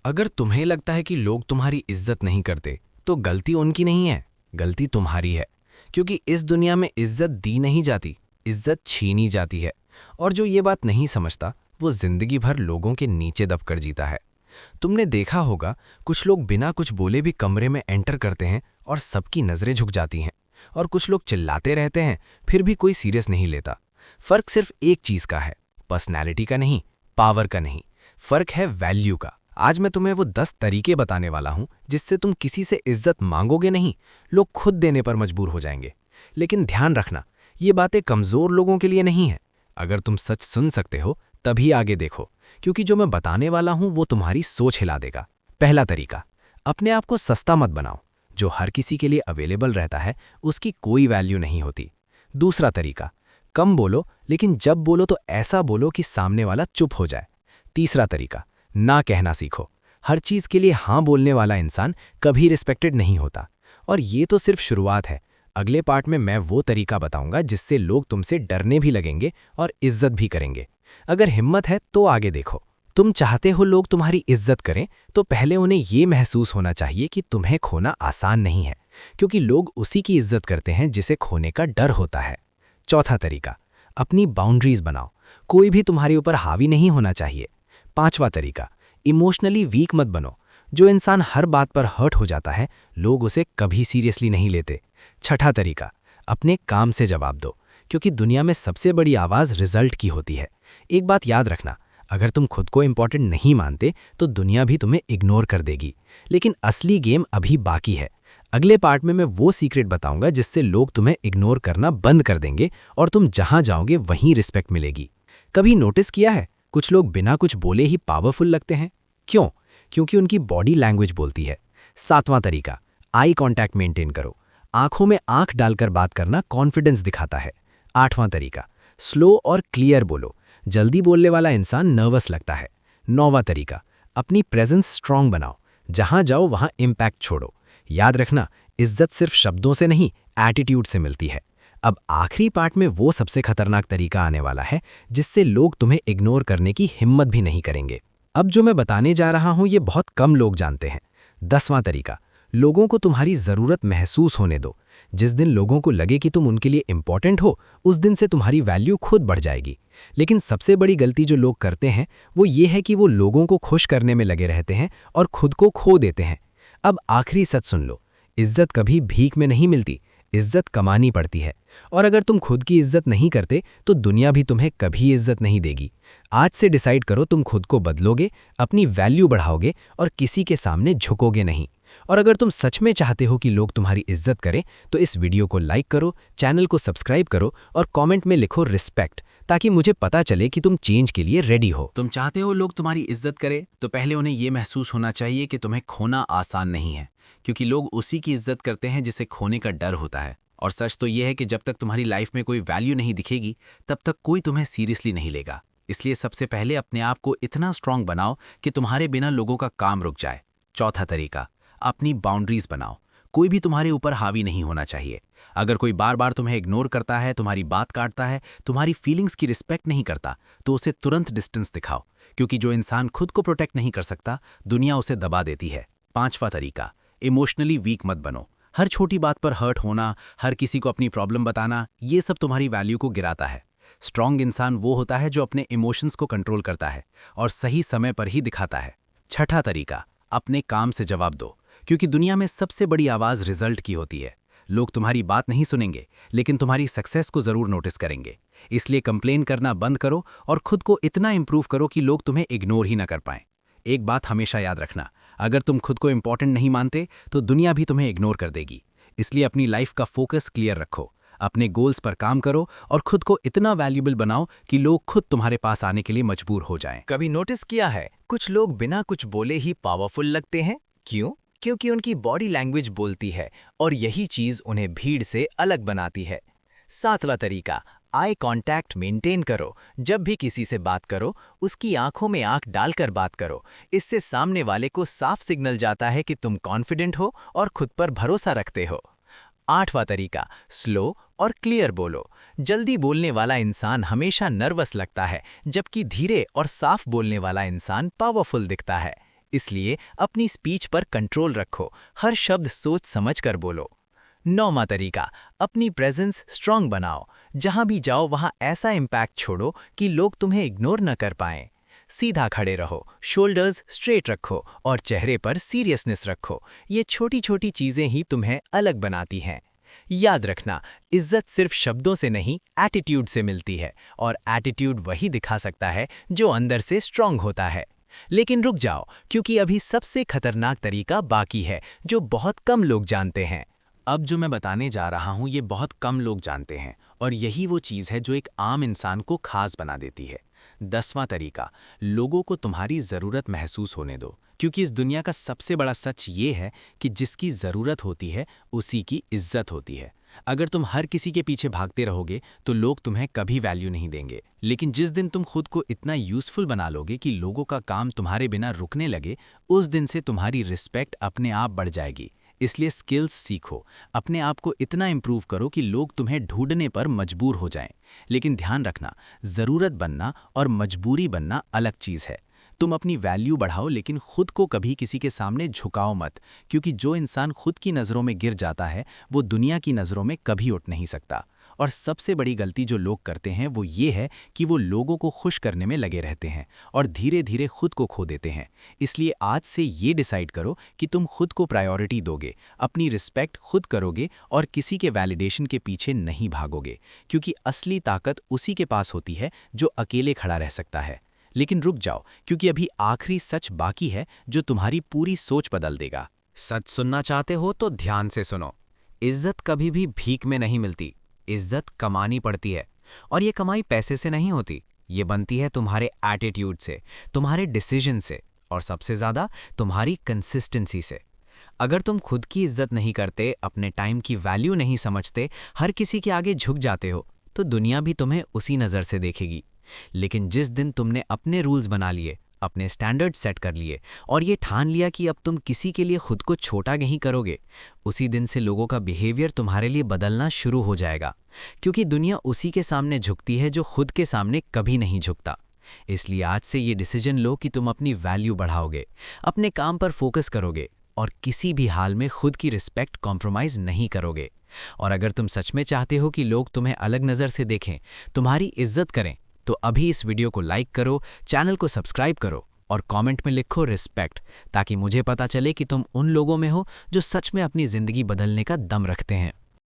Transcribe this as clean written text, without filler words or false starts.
अगर तुम्हें लगता है कि लोग तुम्हारी इज्जत नहीं करते, तो गलती उनकी नहीं है, गलती तुम्हारी है। क्योंकि इस दुनिया में इज्जत दी नहीं जाती, इज्जत छीनी जाती है। और जो ये बात नहीं समझता, वो जिंदगी भर लोगों के नीचे दबकर जीता है। तुमने देखा होगा, कुछ लोग बिना कुछ बोले भी कमरे में एंटर करते हैं और सबकी नजरें झुक जाती हैं। और कुछ लोग चिल्लाते रहते हैं, फिर भी कोई सीरियस नहीं लेता। फर्क सिर्फ एक चीज का है, पर्सनैलिटी का नहीं, पावर का नहीं, फर्क है वैल्यू का। आज मैं तुम्हें वो 10 तरीके बताने वाला हूं जिससे तुम किसी से इज्जत मांगोगे नहीं, लोग खुद देने पर मजबूर हो जाएंगे। लेकिन ध्यान रखना, ये बातें कमजोर लोगों के लिए नहीं है। अगर तुम सच सुन सकते हो तभी आगे देखो, क्योंकि जो मैं बताने वाला हूं वो तुम्हारी सोच हिला देगा। पहला तरीका, अपने आप को सस्ता मत बनाओ। जो हर किसी के लिए अवेलेबल रहता है, उसकी कोई वैल्यू नहीं होती। दूसरा तरीका, कम बोलो, लेकिन जब बोलो तो ऐसा बोलो कि सामने वाला चुप हो जाए। तीसरा तरीका, ना कहना सीखो। हर चीज के लिए हाँ बोलने वाला इंसान कभी रिस्पेक्टेड नहीं होता। और ये तो सिर्फ शुरुआत है। अगले पार्ट में मैं वो तरीका बताऊंगा जिससे लोग तुमसे डरने भी लगेंगे और इज्जत भी करेंगे। अगर हिम्मत है तो आगे देखो। तुम चाहते हो लोग तुम्हारी इज्जत करें, तो पहले उन्हें ये महसूस होना चाहिए कि तुम्हें खोना आसान नहीं है, क्योंकि लोग उसी की इज्जत करते हैं जिसे खोने का डर होता है। चौथा तरीका, अपनी बाउंड्रीज बनाओ। कोई भी तुम्हारे ऊपर हावी नहीं होना चाहिए। पांचवा तरीका, इमोशनली वीक मत बनो। जो इंसान हर बात पर हर्ट हो जाता है, लोग उसे कभी सीरियसली नहीं लेते। छठा तरीका, अपने काम से जवाब दो, क्योंकि दुनिया में सबसे बड़ी आवाज़ रिजल्ट की होती है। एक बात याद रखना, अगर तुम खुद को इंपॉर्टेंट नहीं मानते तो दुनिया भी तुम्हें इग्नोर कर देगी। लेकिन असली गेम अभी बाकी है। अगले पार्ट में मैं वो सीक्रेट बताऊंगा जिससे लोग तुम्हें इग्नोर करना बंद कर देंगे और तुम जहां जाओगे वहीं रिस्पेक्ट मिलेगी। कभी नोटिस किया है, कुछ लोग बिना कुछ बोले ही पावरफुल लगते हैं? क्यों? क्योंकि उनकी बॉडी लैंग्वेज बोलती है। सातवां तरीका, आई कांटेक्ट मेंटेन करो। आंखों में आंख डालकर बात करना कॉन्फिडेंस दिखाता है। आठवां तरीका, स्लो और क्लियर बोलो। जल्दी बोलने वाला इंसान नर्वस लगता है। नौवां तरीका, अपनी प्रेजेंस स्ट्रांग बनाओ। जहां जाओ वहां इम्पैक्ट छोड़ो। याद रखना, इज्जत सिर्फ शब्दों से नहीं, एटीट्यूड से मिलती है। अब आखिरी पार्ट में वो सबसे खतरनाक तरीका आने वाला है जिससे लोग तुम्हें इग्नोर करने की हिम्मत भी नहीं करेंगे। अब जो मैं बताने जा रहा हूं ये बहुत कम लोग जानते हैं। 10वां तरीका, लोगों को तुम्हारी ज़रूरत महसूस होने दो। जिस दिन लोगों को लगे कि तुम उनके लिए इंपॉर्टेंट हो, उस दिन से तुम्हारी वैल्यू खुद बढ़ जाएगी। लेकिन सबसे बड़ी गलती जो लोग करते हैं वो ये है कि वो लोगों को खुश करने में लगे रहते हैं और खुद को खो देते हैं। अब आखिरी सच सुन लो, इज्जत कभी भीख में नहीं मिलती, इज्जत कमानी पड़ती है। और अगर तुम खुद की इज्जत नहीं करते तो दुनिया भी तुम्हें कभी इज्जत नहीं देगी। आज से डिसाइड करो, तुम खुद को बदलोगे, अपनी वैल्यू बढ़ाओगे और किसी के सामने झुकोगे नहीं। और अगर तुम सच में चाहते हो कि लोग तुम्हारी इज्जत करें, तो इस वीडियो को लाइक करो, चैनल को सब्सक्राइब करो और कमेंट में लिखो रिस्पेक्ट, ताकि मुझे पता चले कि तुम चेंज के लिए रेडी हो। तुम चाहते हो लोग तुम्हारी इज्जत करें, तो पहले उन्हें यह महसूस होना चाहिए कि तुम्हें खोना आसान नहीं है, क्योंकि लोग उसी की इज्जत करते हैं जिसे खोने का डर होता है। और सच तो यह है कि जब तक तुम्हारी लाइफ में कोई वैल्यू नहीं दिखेगी, तब तक कोई तुम्हें सीरियसली नहीं लेगा। इसलिए सबसे पहले अपने आप को इतना स्ट्रांग बनाओ कि तुम्हारे बिना लोगों का काम रुक जाए। चौथा तरीका, अपनी बाउंड्रीज बनाओ। कोई भी तुम्हारे ऊपर हावी नहीं होना चाहिए। अगर कोई बार बार तुम्हें इग्नोर करता है, तुम्हारी बात काटता है, तुम्हारी फीलिंग्स की रिस्पेक्ट नहीं करता, तो उसे तुरंत डिस्टेंस दिखाओ, क्योंकि जो इंसान खुद को प्रोटेक्ट नहीं कर सकता, दुनिया उसे दबा देती है। पांचवा तरीका, इमोशनली वीक मत बनो। हर छोटी बात पर हर्ट होना, हर किसी को अपनी प्रॉब्लम बताना, ये सब तुम्हारी वैल्यू को गिराता है। स्ट्रांग इंसान वो होता है जो अपने इमोशंस को कंट्रोल करता है और सही समय पर ही दिखाता है। छठा तरीका, अपने काम से जवाब दो, क्योंकि दुनिया में सबसे बड़ी आवाज़ रिजल्ट की होती है। लोग तुम्हारी बात नहीं सुनेंगे, लेकिन तुम्हारी सक्सेस को ज़रूर नोटिस करेंगे। इसलिए कंप्लेन करना बंद करो और खुद को इतना इंप्रूव करो कि लोग तुम्हें इग्नोर ही ना कर पाएं। एक बात हमेशा याद रखना, अगर तुम खुद को इंपॉर्टेंट नहीं मानते तो दुनिया भी तुम्हें इग्नोर कर देगी। इसलिए अपनी लाइफ का फोकस क्लियर रखो, अपने गोल्स पर काम करो और खुद को इतना वैल्यूबल बनाओ कि लोग खुद तुम्हारे पास आने के लिए मजबूर हो जाएं। कभी नोटिस किया है, कुछ लोग बिना कुछ बोले ही पावरफुल लगते हैं? क्यों? क्योंकि उनकी बॉडी लैंग्वेज बोलती है और यही चीज उन्हें भीड़ से अलग बनाती है। सातवां तरीका, आई कांटेक्ट मेंटेन करो। जब भी किसी से बात करो, उसकी आंखों में आंख डालकर बात करो। इससे सामने वाले को साफ सिग्नल जाता है कि तुम कॉन्फिडेंट हो और खुद पर भरोसा रखते हो। आठवां तरीका, स्लो और क्लियर बोलो। जल्दी बोलने वाला इंसान हमेशा नर्वस लगता है, जबकि धीरे और साफ बोलने वाला इंसान पावरफुल दिखता है। इसलिए अपनी स्पीच पर कंट्रोल रखो, हर शब्द सोच समझ कर बोलो। 9वां तरीका, अपनी प्रेजेंस स्ट्रांग बनाओ। जहां भी जाओ वहां ऐसा इम्पैक्ट छोड़ो कि लोग तुम्हें इग्नोर न कर पाएं। सीधा खड़े रहो, शोल्डर्स स्ट्रेट रखो और चेहरे पर सीरियसनेस रखो। ये छोटी छोटी चीजें ही तुम्हें अलग बनाती हैं। याद रखना, इज्जत सिर्फ शब्दों से नहीं, एटीट्यूड से मिलती है, और एटीट्यूड वही दिखा सकता है जो अंदर से स्ट्रांग होता है। लेकिन रुक जाओ, क्योंकि अभी सबसे खतरनाक तरीका बाकी है, जो बहुत कम लोग जानते हैं। अब जो मैं बताने जा रहा हूं ये बहुत कम लोग जानते हैं, और यही वो चीज़ है जो एक आम इंसान को खास बना देती है। 10वां तरीका, लोगों को तुम्हारी ज़रूरत महसूस होने दो, क्योंकि इस दुनिया का सबसे बड़ा सच ये है कि जिसकी ज़रूरत होती है उसी की इज्जत होती है। अगर तुम हर किसी के पीछे भागते रहोगे तो लोग तुम्हें कभी वैल्यू नहीं देंगे, लेकिन जिस दिन तुम खुद को इतना यूज़फुल बना लोगे कि लोगों का काम तुम्हारे बिना रुकने लगे, उस दिन से तुम्हारी रिस्पेक्ट अपने आप बढ़ जाएगी। इसलिए स्किल्स सीखो, अपने आप को इतना इम्प्रूव करो कि लोग तुम्हें ढूंढने पर मजबूर हो जाएं। लेकिन ध्यान रखना, ज़रूरत बनना और मजबूरी बनना अलग चीज़ है। तुम अपनी वैल्यू बढ़ाओ, लेकिन खुद को कभी किसी के सामने झुकाओ मत, क्योंकि जो इंसान खुद की नज़रों में गिर जाता है वो दुनिया की नज़रों में कभी उठ नहीं सकता। और सबसे बड़ी गलती जो लोग करते हैं वो ये है कि वो लोगों को खुश करने में लगे रहते हैं और धीरे धीरे खुद को खो देते हैं। इसलिए आज से ये डिसाइड करो कि तुम खुद को प्रायोरिटी दोगे, अपनी रिस्पेक्ट खुद करोगे और किसी के वैलिडेशन के पीछे नहीं भागोगे, क्योंकि असली ताकत उसी के पास होती है जो अकेले खड़ा रह सकता है। लेकिन रुक जाओ, क्योंकि अभी आखिरी सच बाकी है जो तुम्हारी पूरी सोच बदल देगा। सच सुनना चाहते हो तो ध्यान से सुनो। इज्जत कभी भी भीख में नहीं मिलती, इज्जत कमानी पड़ती है। और ये कमाई पैसे से नहीं होती, ये बनती है तुम्हारे एटीट्यूड से, तुम्हारे डिसीजन से, और सबसे ज़्यादा तुम्हारी कंसिस्टेंसी से। अगर तुम खुद की इज्जत नहीं करते, अपने टाइम की वैल्यू नहीं समझते, हर किसी के आगे झुक जाते हो, तो दुनिया भी तुम्हें उसी नज़र से देखेगी। लेकिन जिस दिन तुमने अपने रूल्स बना लिए, अपने स्टैंडर्ड सेट कर लिए और ये ठान लिया कि अब तुम किसी के लिए खुद को छोटा नहीं करोगे, उसी दिन से लोगों का बिहेवियर तुम्हारे लिए बदलना शुरू हो जाएगा। क्योंकि दुनिया उसी के सामने झुकती है जो खुद के सामने कभी नहीं झुकता। इसलिए आज से ये डिसीजन लो कि तुम अपनी वैल्यू बढ़ाओगे, अपने काम पर फोकस करोगे और किसी भी हाल में खुद की रिस्पेक्ट कॉम्प्रोमाइज़ नहीं करोगे। और अगर तुम सच में चाहते हो कि लोग तुम्हें अलग नज़र से देखें, तुम्हारी इज्जत करें, तो अभी इस वीडियो को लाइक करो, चैनल को सब्सक्राइब करो और कमेंट में लिखो रिस्पेक्ट, ताकि मुझे पता चले कि तुम उन लोगों में हो जो सच में अपनी ज़िंदगी बदलने का दम रखते हैं।